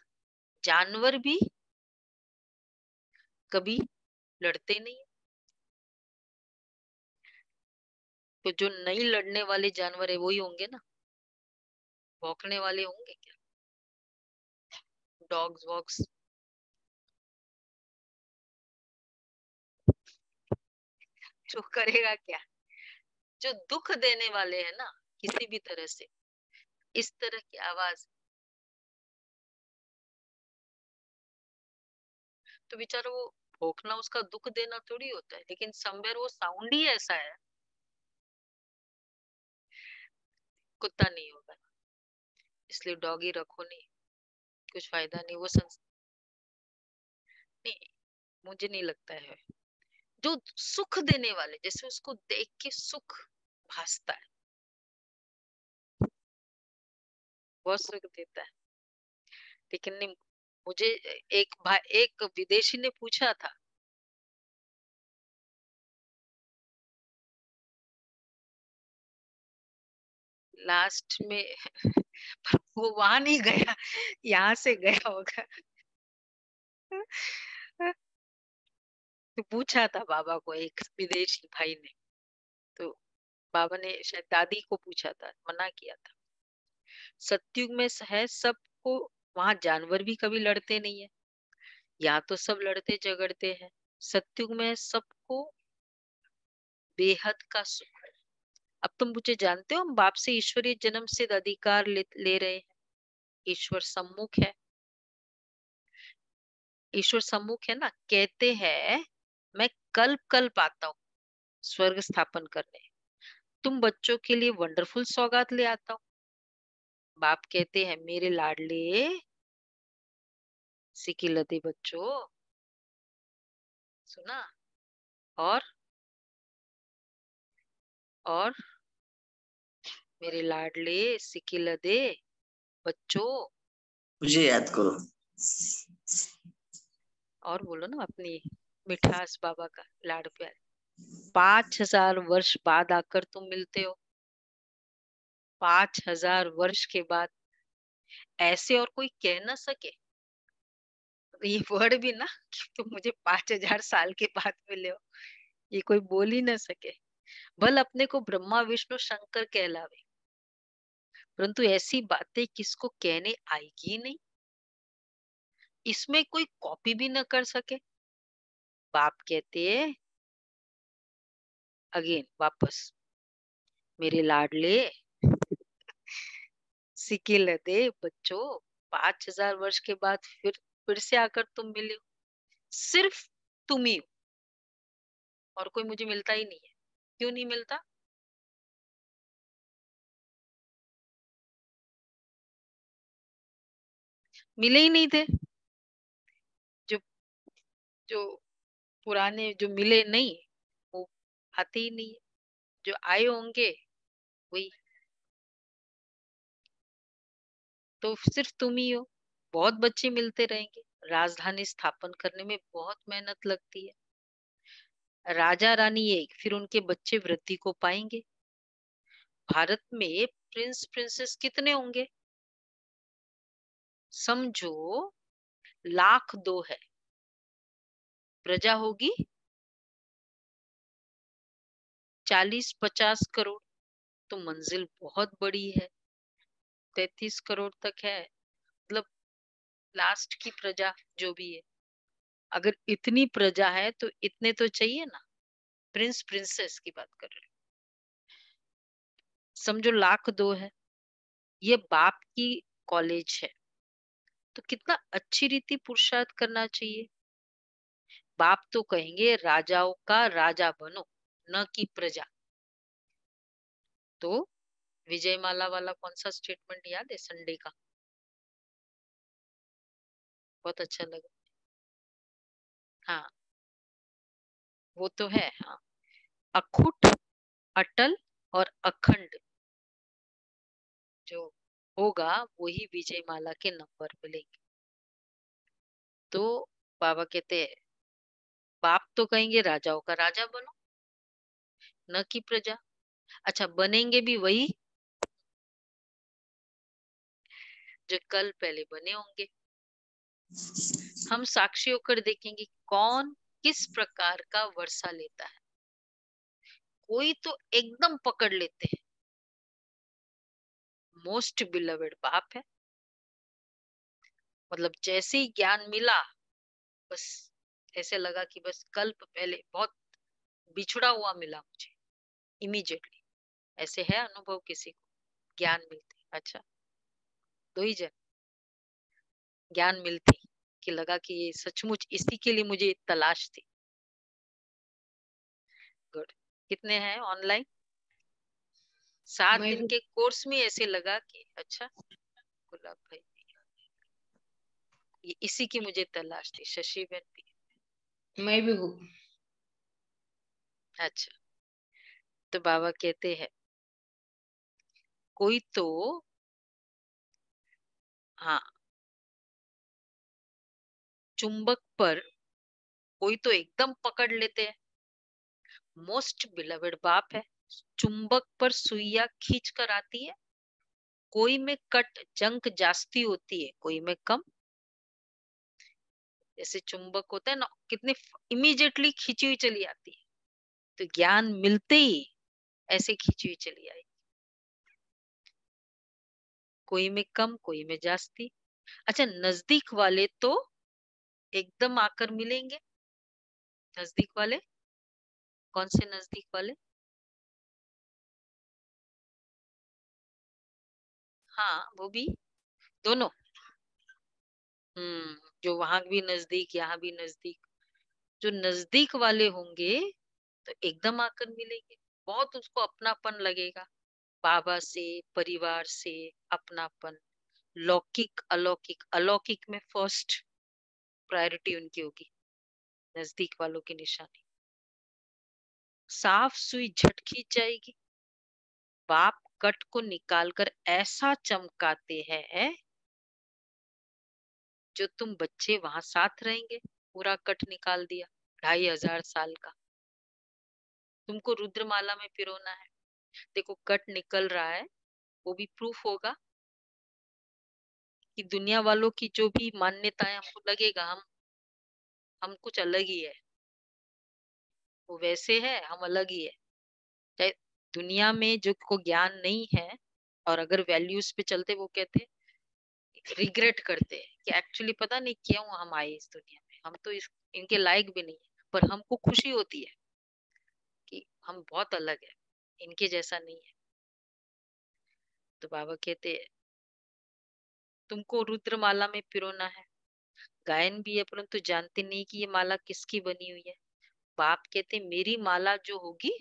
[SPEAKER 1] जानवर भी कभी लड़ते नहीं, तो जो नहीं लड़ने वाले जानवर है वही होंगे ना, भौंकने वाले होंगे क्या, डॉग्स वॉक्स। जो करेगा क्या, जो दुख देने वाले हैं ना किसी भी तरह से, इस तरह की आवाज, तो बेचारा वो भौंकना उसका दुख देना थोड़ी होता है, लेकिन समवेयर वो साउंड ही ऐसा है, कुत्ता नहीं होगा, इसलिए डॉगी रखो नहीं, कुछ फायदा नहीं। वो नहीं, मुझे नहीं लगता है। जो सुख देने वाले, जैसे उसको देख के सुख भासता है, बहुत सुख देता है। लेकिन नहीं, मुझे एक विदेशी ने पूछा था, लास्ट में वो वहां नहीं गया, यहाँ से गया होगा। तो पूछा था बाबा को एक विदेशी भाई ने, तो बाबा ने शायद दादी को पूछा था, मना किया था। सत्युग में है सबको, वहां जानवर भी कभी लड़ते नहीं है, यहाँ तो सब लड़ते झगड़ते हैं। सत्युग में सबको बेहद का सुख है। अब तुम मुझे जानते हो, हम बाप से ईश्वरीय जन्म से अधिकार ले रहे हैं, ईश्वर सम्मुख है, ईश्वर सम्मुख है ना। कहते हैं मैं कल्प कल्प आता हूँ स्वर्ग स्थापन करने, तुम बच्चों के लिए वंडरफुल सौगात ले आता हूँ। बाप कहते हैं मेरे लाडले सिकिलते बच्चों, सुना, और मेरे लाडले सिकिलदे बच्चों,
[SPEAKER 6] मुझे याद करो।
[SPEAKER 1] और बोलो ना अपनी मिठास बाबा का लाड प्यार। 5000 वर्ष बाद आकर तुम मिलते हो, 5000 वर्ष के बाद, ऐसे और कोई कह ना सके ये वर्ड भी ना कि तुम मुझे 5000 साल के बाद मिले हो, ये कोई बोल ही ना सके। भल अपने को ब्रह्मा विष्णु शंकर कहलावे, परंतु ऐसी बातें किसको कहने आएगी ही नहीं, इसमें कोई कॉपी भी न कर सके। बाप कहते हैं अगेन वापस, मेरे लाडले सिकिल दे बच्चों, 5000 वर्ष के बाद फिर से आकर तुम मिले हो। सिर्फ तुम ही हो, और कोई मुझे मिलता ही नहीं है। क्यों नहीं मिलता? मिले ही नहीं थे। जो जो पुराने जो मिले नहीं, वो आते ही नहीं है। जो आए होंगे वही, तो सिर्फ तुम ही हो। बहुत बच्चे मिलते रहेंगे। राजधानी स्थापन करने में बहुत मेहनत लगती है। राजा रानी एक, फिर उनके बच्चे वृद्धि को पाएंगे। भारत में प्रिंस प्रिंसेस कितने होंगे? समझो 1,02,000 है। प्रजा होगी 40-50 करोड़, तो मंजिल बहुत बड़ी है। 33 करोड़ तक है, मतलब लास्ट की प्रजा जो भी है। अगर इतनी प्रजा है तो इतने तो चाहिए ना। प्रिंस प्रिंसेस की बात कर रहे, समझो 1,02,000 है। ये बाप की कॉलेज है, तो कितना अच्छी रीति पुरुषार्थ करना चाहिए। बाप तो कहेंगे राजाओं का राजा बनो, न कि प्रजा। तो विजयमाला वाला कौन सा स्टेटमेंट याद है संडे का? बहुत अच्छा लगा। हाँ वो तो है। हाँ, अखुट, अटल और अखंड जो होगा वही विजयमाला के नंबर मिलेंगे। तो बाबा कहते हैं बाप तो कहेंगे राजाओं का राजा बनो, न कि प्रजा। अच्छा, बनेंगे भी वही जो कल पहले बने होंगे। हम साक्षी होकर देखेंगे कौन किस प्रकार का वर्षा लेता है। कोई तो एकदम पकड़ लेते हैं, मोस्ट बिलवेड बाप है। मतलब जैसे ही ज्ञान मिला, बस ऐसे लगा कि बस कल्प पहले बहुत बिछड़ा हुआ मिला मुझे, इमीडिएटली। ऐसे है अनुभव किसी को ज्ञान मिलते? अच्छा, 2 ही जन ज्ञान मिलती कि लगा कि ये सचमुच इसी के लिए मुझे तलाश थी। गुड। कितने हैं ऑनलाइन? 7
[SPEAKER 7] मैं
[SPEAKER 1] दिन
[SPEAKER 7] भी
[SPEAKER 1] के कोर्स में ऐसे लगा कि अच्छा, गुलाब भाई ये इसी की मुझे तलाश थी। शशि बहन भी।
[SPEAKER 7] मैं भी हूँ।
[SPEAKER 1] अच्छा, तो बाबा कहते हैं कोई तो, हाँ, चुंबक पर कोई तो एकदम पकड़ लेते हैं। मोस्ट बिलवेड बाप है। चुंबक पर सुइया खींच कर आती है, कोई में कट जंक जास्ती होती है, कोई में कम। जैसे चुंबक होता है ना, कितने इमीडिएटली खींची हुई चली आती है, तो ज्ञान मिलते ही ऐसे खींची हुई चली आई। कोई में कम, कोई में जास्ती। अच्छा, नजदीक वाले तो एकदम आकर मिलेंगे। नजदीक वाले कौन से नजदीक वाले? हाँ वो भी दोनों। जो वहां भी नजदीक, यहाँ भी नजदीक। जो नजदीक वाले होंगे तो एकदम आकर मिलेंगे, बहुत उसको अपनापन लगेगा। बाबा से, परिवार से अपनापन। लौकिक अलौकिक, अलौकिक में फर्स्ट प्रायोरिटी उनकी होगी, नजदीक वालों की निशानी। साफ सुई झट खींच जाएगी। बाप कट को निकालकर ऐसा चमकाते हैं जो तुम बच्चे वहां साथ रहेंगे। पूरा कट निकाल दिया, 2,500 साल का। तुमको रुद्रमाला में पिरोना है। देखो कट निकल रहा है, वो भी प्रूफ होगा कि दुनिया वालों की जो भी मान्यताएं, हमको लगेगा हम कुछ अलग ही है। वो वैसे है, हम अलग ही है। चाहे दुनिया में जो को ज्ञान नहीं है, और अगर वैल्यूज पे चलते, वो कहते रिग्रेट करते हैं कि एक्चुअली पता नहीं क्यों हम आए इस दुनिया में, हम तो इनके लायक भी नहीं है, पर हमको खुशी होती है कि हम बहुत अलग है, इनके जैसा नहीं है। तो बाबा कहते हैं तुमको रुद्रमाला में पिरोना है, गायन भी है, परंतु जानते नहीं कि ये माला किसकी बनी हुई है। बाप कहते मेरी माला जो होगी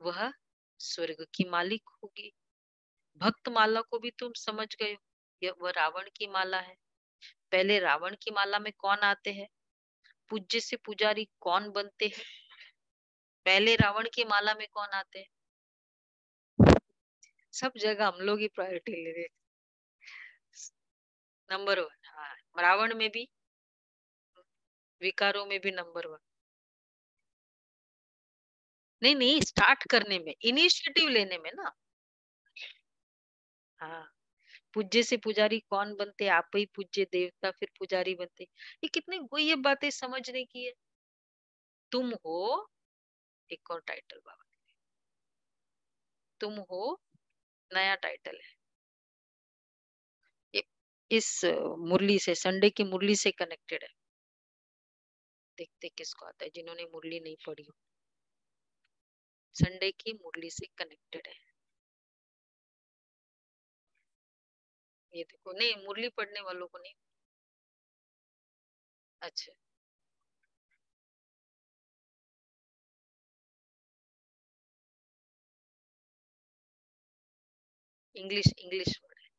[SPEAKER 1] वह स्वर्ग की मालिक होगी। भक्त माला को भी तुम समझ गए हो, यह वह रावण की माला है। पहले रावण की माला में कौन आते हैं, पूज्य से पुजारी कौन बनते हैं। पहले रावण की माला में कौन आते हैं, सब जगह हम लोग ही प्रायोरिटी ले रहे। नंबर 1, हाँ, रावण में भी, विकारों में भी नंबर 1। नहीं नहीं, स्टार्ट करने में, इनिशिएटिव लेने में ना। हाँ, पूज्य से पुजारी कौन बनते, आप ही पूज्य देवता फिर पुजारी बनते। ये कितने ये बातें समझने की है। तुम हो, एक और टाइटल बाबा, तुम हो, नया टाइटल है। ये इस मुरली से, संडे की मुरली से कनेक्टेड है। देखते किसको आता है, जिन्होंने मुरली नहीं पढ़ी हो। संडे की मुरली से कनेक्टेड है। ये देखो, नहीं मुरली पढ़ने वालों को नहीं। अच्छा, इंग्लिश इंग्लिश वर्ड है।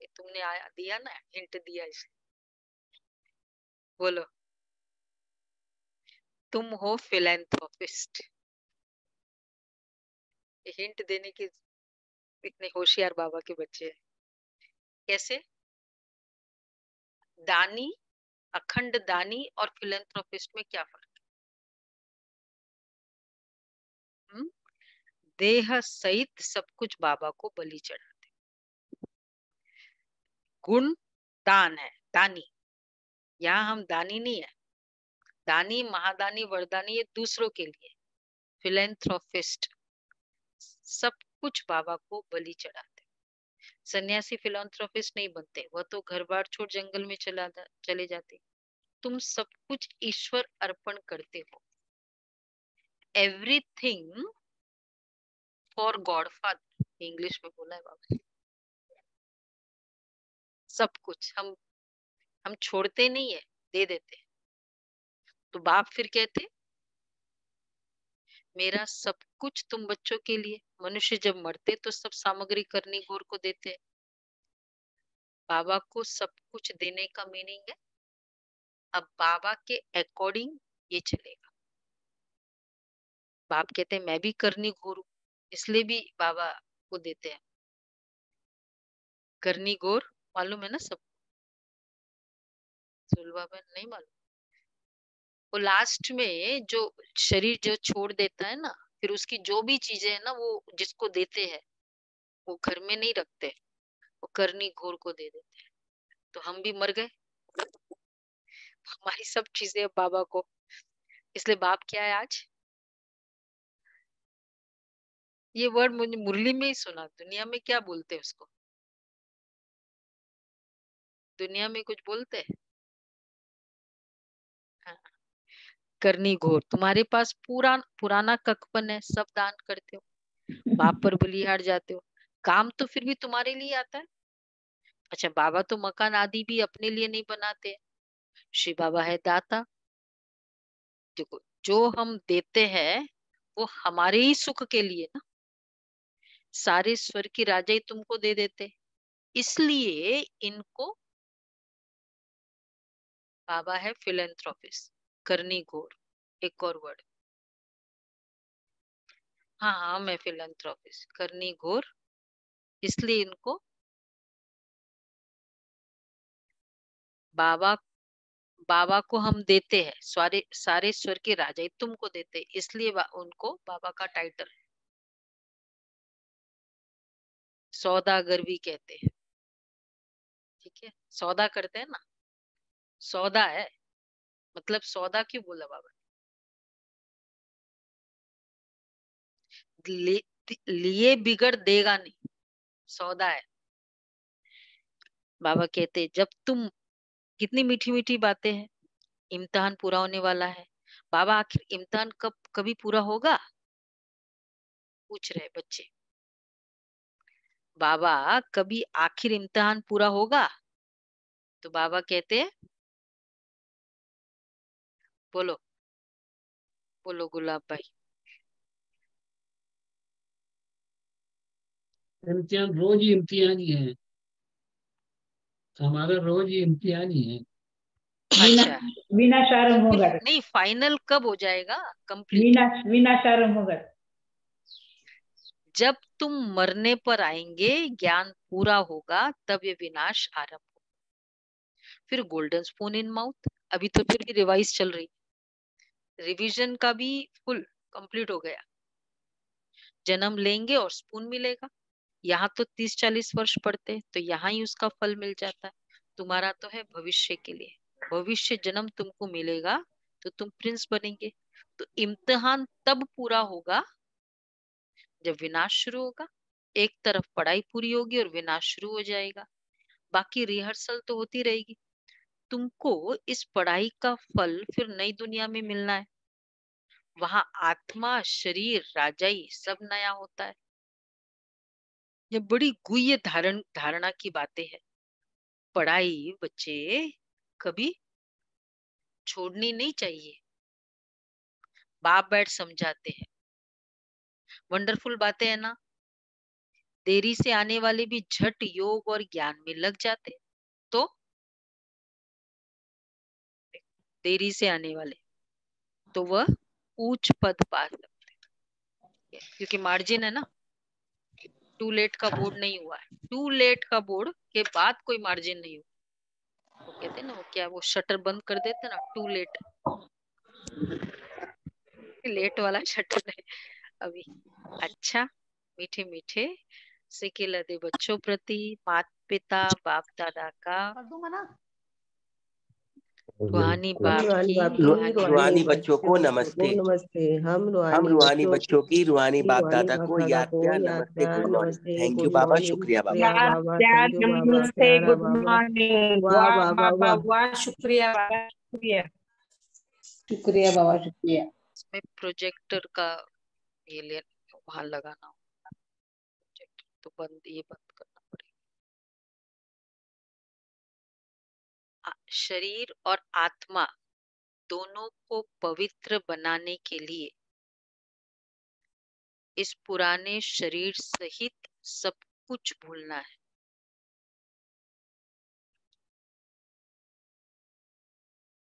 [SPEAKER 1] ये तुमने दिया ना, हिंट दिया इसे। बोलो, तुम हो फिलैंथ्रोपिस्ट। हिंट देने के इतने होशियार बाबा के बच्चे हैं। कैसे? दानी, अखंड दानी और फिलैंथ्रोपिस्ट में क्या फर्क है? देह सहित सब कुछ बाबा को बलि चढ़ाते। गुण दान है, दानी। यहाँ हम दानी नहीं है। दानी, महादानी, वरदानी ये दूसरों के लिए। फिलैंथ्रोपिस्ट सब कुछ बाबा को बलि चढ़ाते। सन्यासी फिलैंथ्रोपिस्ट नहीं बनते, वह तो घर बार छोड़ जंगल में चले जाते। तुम सब कुछ ईश्वर अर्पण करते हो। Everything for God father, English में बोला है बाबा। सब कुछ हम छोड़ते नहीं है, दे देते। तो बाप फिर कहते मेरा सब कुछ तुम बच्चों के लिए। मनुष्य जब मरते तो सब सामग्री करनी घोर को देते। बाबा को सब कुछ देने का मीनिंग है अब बाबा के अकॉर्डिंग ये चलेगा। बाप कहते हैं मैं भी करनी घोर हूं, इसलिए भी बाबा को देते हैं। करनी घोर मालूम है ना सब? बाबा नहीं मालूम? वो लास्ट में जो शरीर जो छोड़ देता है ना, फिर उसकी जो भी चीजें है ना, वो जिसको देते हैं वो घर में नहीं रखते, वो करनी घोर को दे देते हैं। तो हम भी मर गए, हमारी सब चीजें बाबा को। इसलिए बाप क्या है आज? ये वर्ड मुझे मुरली में ही सुना, दुनिया में क्या बोलते हैं उसको? दुनिया में कुछ बोलते हैं? हाँ। करनी घोर। तुम्हारे पास पुराना ककपन है, सब दान करते हो, बाप पर बलिहार जाते हो, काम तो फिर भी तुम्हारे लिए आता है। अच्छा, बाबा तो मकान आदि भी अपने लिए नहीं बनाते, श्री बाबा है दाता। देखो, जो हम देते हैं वो हमारे ही सुख के लिए ना। सारे स्वर की राजा ही तुमको दे देते, इसलिए इनको बाबा है फिलैंथ्रोपिस्ट, करनी घोर। एक और वर्ड, हाँ हाँ, मैं फिलैंथ्रोपिस्ट, करनी घोर, इसलिए इनको बाबा बाबा को हम देते हैं। सारे स्वर के राजा ही तुमको देते हैं, इसलिए उनको बाबा का टाइटल सौदागर भी कहते हैं। ठीक है, सौदा करते हैं ना, सौदा है, मतलब सौदा क्यों बोला बाबा? लिए बिगड़ देगा नहीं, सौदा है। बाबा कहते जब तुम, कितनी मीठी मीठी बातें हैं, इम्तिहान पूरा होने वाला है। बाबा आखिर इम्तिहान कभी पूरा होगा, पूछ रहे बच्चे। बाबा कभी आखिर इम्तिहान पूरा होगा? तो बाबा कहते हैं, बोलो बोलो गुलाब भाई।
[SPEAKER 9] इम्तिहान रोज ही इम्तिहान ही है, हमारा रोज ही इम्तिहान ही है।
[SPEAKER 1] अच्छा,
[SPEAKER 10] विनाशारम
[SPEAKER 1] तो
[SPEAKER 10] होगा,
[SPEAKER 1] फिर नहीं, फाइनल कब हो जाएगा कंप्लीट?
[SPEAKER 10] विनाशारम होगा।
[SPEAKER 1] जब तुम मरने पर आएंगे, ज्ञान पूरा होगा, तब ये विनाश आरंभ होगा। फिर गोल्डन स्पून इन माउथ, अभी तो फिर भी रिवाइज चल रही, रिवीजन का भी फुल कंप्लीट हो गया। जन्म लेंगे और स्पून मिलेगा। यहाँ तो 30-40 वर्ष पढ़ते, तो यहाँ ही उसका फल मिल जाता है। तुम्हारा तो है भविष्य के लिए, भविष्य जन्म तुमको मिलेगा तो तुम प्रिंस बनेंगे। तो इम्तिहान तब पूरा होगा जब विनाश शुरू होगा। एक तरफ पढ़ाई पूरी होगी और विनाश शुरू हो जाएगा, बाकी रिहर्सल तो होती रहेगी। तुमको इस पढ़ाई का फल फिर नई दुनिया में मिलना है। वहां आत्मा, शरीर, राजाई सब नया होता है। ये बड़ी गुह्य धारणा की बातें है। पढ़ाई बच्चे कभी छोड़नी नहीं चाहिए। बाप बैठ समझाते हैं, वंडरफुल बातें है ना। देरी से आने वाले भी झट योग और ज्ञान में लग जाते। तो देरी से आने वाले तो वह उच्च पद पा सकते, क्योंकि मार्जिन है ना। टू लेट का बोर्ड नहीं हुआ है, टू लेट का बोर्ड के बाद कोई मार्जिन नहीं हुआ। वो कहते हैं ना, वो क्या, वो शटर बंद कर देते ना, टू लेट, लेट वाला शटर है अभी। अच्छा, मीठे मीठे सिके लदे बच्चों प्रति माता पिता बाप दादा का, रूहानी बाप की,
[SPEAKER 11] रूहानी बच्चों को नमस्ते।
[SPEAKER 2] हम
[SPEAKER 11] हम रूहानी बच्चों की रूहानी बाप दादा को
[SPEAKER 2] दादा
[SPEAKER 11] याद
[SPEAKER 2] को
[SPEAKER 11] प्यार
[SPEAKER 2] याद
[SPEAKER 11] नमस्ते,
[SPEAKER 2] प्यार
[SPEAKER 11] गुड मॉर्निंग,
[SPEAKER 2] नमस्ते,
[SPEAKER 11] thank you
[SPEAKER 2] good
[SPEAKER 11] Baba,
[SPEAKER 2] morning,
[SPEAKER 11] शुक्रिया बाबा।
[SPEAKER 2] शुक्रिया बाबा, थैंक यू बाबा, प्यारा
[SPEAKER 10] गुड
[SPEAKER 2] बाबा,
[SPEAKER 10] मॉर्निंग।
[SPEAKER 2] वाह
[SPEAKER 10] वाह
[SPEAKER 2] बाबा
[SPEAKER 10] बाबा,
[SPEAKER 2] वाह।
[SPEAKER 10] वाह, शुक्रिया बाबा, शुक्रिया, शुक्रिया बाबा, शुक्रिया।
[SPEAKER 1] इसमें प्रोजेक्टर का ये ले वहां लगाना हो, प्रोजेक्टर तो बंद, ये बंद करना पड़ेगा। शरीर और आत्मा दोनों को पवित्र बनाने के लिए इस पुराने शरीर सहित सब कुछ भूलना है।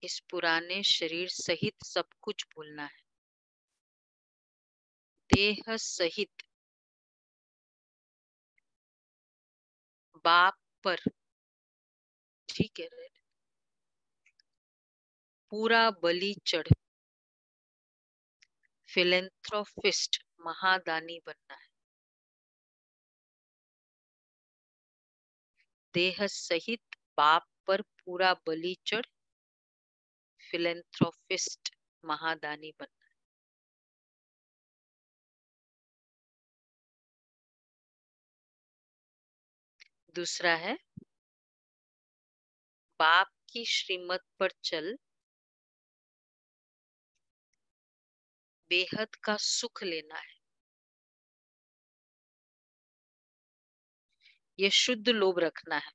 [SPEAKER 1] इस पुराने शरीर सहित सब कुछ भूलना है। देह सहित बाप पर, ठीक है, पूरा बलि चढ़ फिलेंथ्रोपिस्ट, महादानी बनना है। देह सहित बाप पर पूरा बलि चढ़ फिलेंथ्रोपिस्ट, महादानी बनना है। दूसरा है बाप की श्रीमत पर चल बेहद का सुख लेना है। ये शुद्ध लोभ रखना है,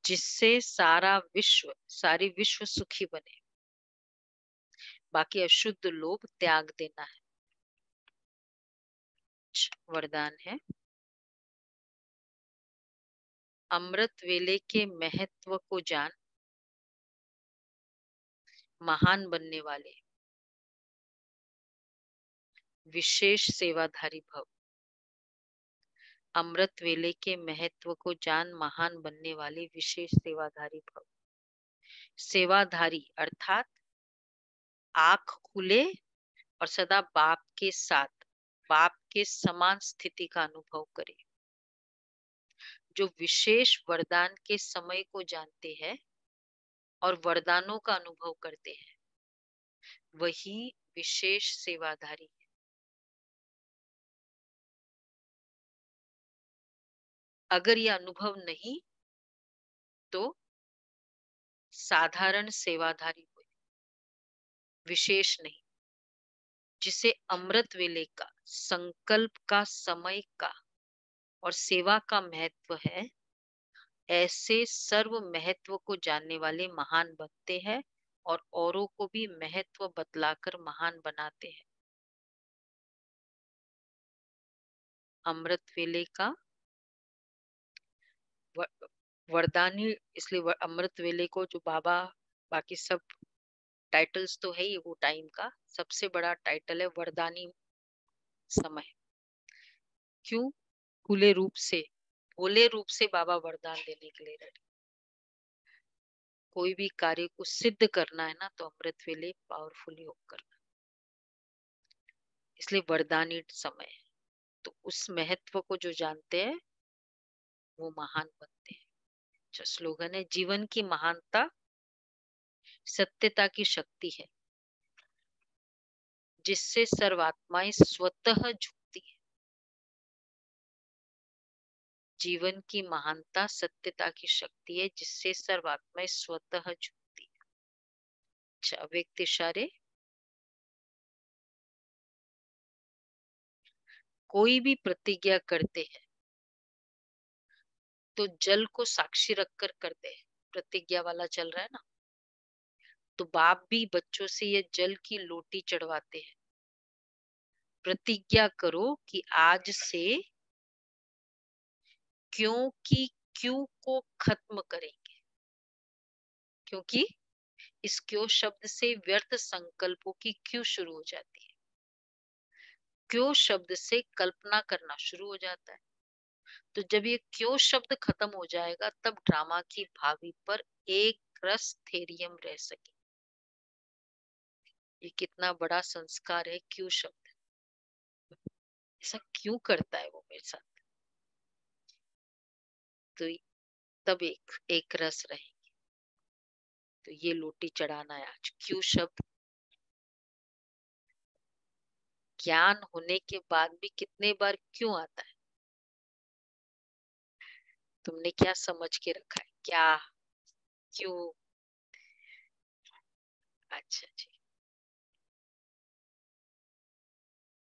[SPEAKER 1] जिससे सारी विश्व सुखी बने। बाकी अशुद्ध लोभ त्याग देना है। वरदान है, अमृत वेले के महत्व को जान, महान बनने वाले विशेष सेवाधारी भव। अमृत वेले के महत्व को जान, महान बनने वाले विशेष सेवाधारी भव। सेवाधारी अर्थात आंख खुले और सदा बाप के साथ, बाप के समान स्थिति का अनुभव करे। जो विशेष वरदान के समय को जानते हैं, और वरदानों का अनुभव करते हैं, वही विशेष सेवाधारी है। अगर यह अनुभव नहीं तो साधारण सेवाधारी हुए, विशेष नहीं। जिसे अमृत वेले का, संकल्प का, समय का और सेवा का महत्व है, ऐसे सर्व महत्व को जानने वाले महान बनते हैं और औरों को भी महत्व बतलाकर महान बनाते हैं। अमृत वेले का वरदानी, इसलिए अमृत वेले को जो बाबा, बाकी सब टाइटल्स तो है ही, वो टाइम का सबसे बड़ा टाइटल है वरदानी समय। क्यों? भोले रूप से बाबा वरदान देने के लिए रेडी। कोई भी कार्य को सिद्ध करना है ना, तो अमृत वेले पावरफुली योग करना, इसलिए वरदानी समय है। तो उस महत्व को जो जानते हैं वो महान बनते हैं। जो स्लोगन है, जीवन की महानता सत्यता की शक्ति है, जिससे सर्वात्माएं स्वतः झुकती है। जीवन की महानता सत्यता की शक्ति है, जिससे सर्वात्माएं स्वतः झुकती है। अच्छा, व्यक्ति इशारे। कोई भी प्रतिज्ञा करते हैं तो जल को साक्षी रखकर करते हैं। प्रतिज्ञा वाला चल रहा है ना, तो बाप भी बच्चों से ये जल की लोटी चढ़वाते हैं। प्रतिज्ञा करो कि आज से क्यों की क्यों को खत्म करेंगे, क्योंकि इस क्यों शब्द से व्यर्थ संकल्पों की क्यों शुरू हो जाती है। क्यों शब्द से कल्पना करना शुरू हो जाता है। तो जब ये क्यों शब्द खत्म हो जाएगा, तब ड्रामा की भावी पर एक रस थेरियम रह सके। ये कितना बड़ा संस्कार है क्यों शब्द। ऐसा क्यों करता है वो मेरे साथ, तो तब एक रस रहेंगे। तो ये लोटी चढ़ाना है आज। क्यों शब्द ज्ञान होने के बाद भी कितने बार क्यों आता है। तुमने क्या समझ के रखा है, क्या, क्यों। अच्छा जी।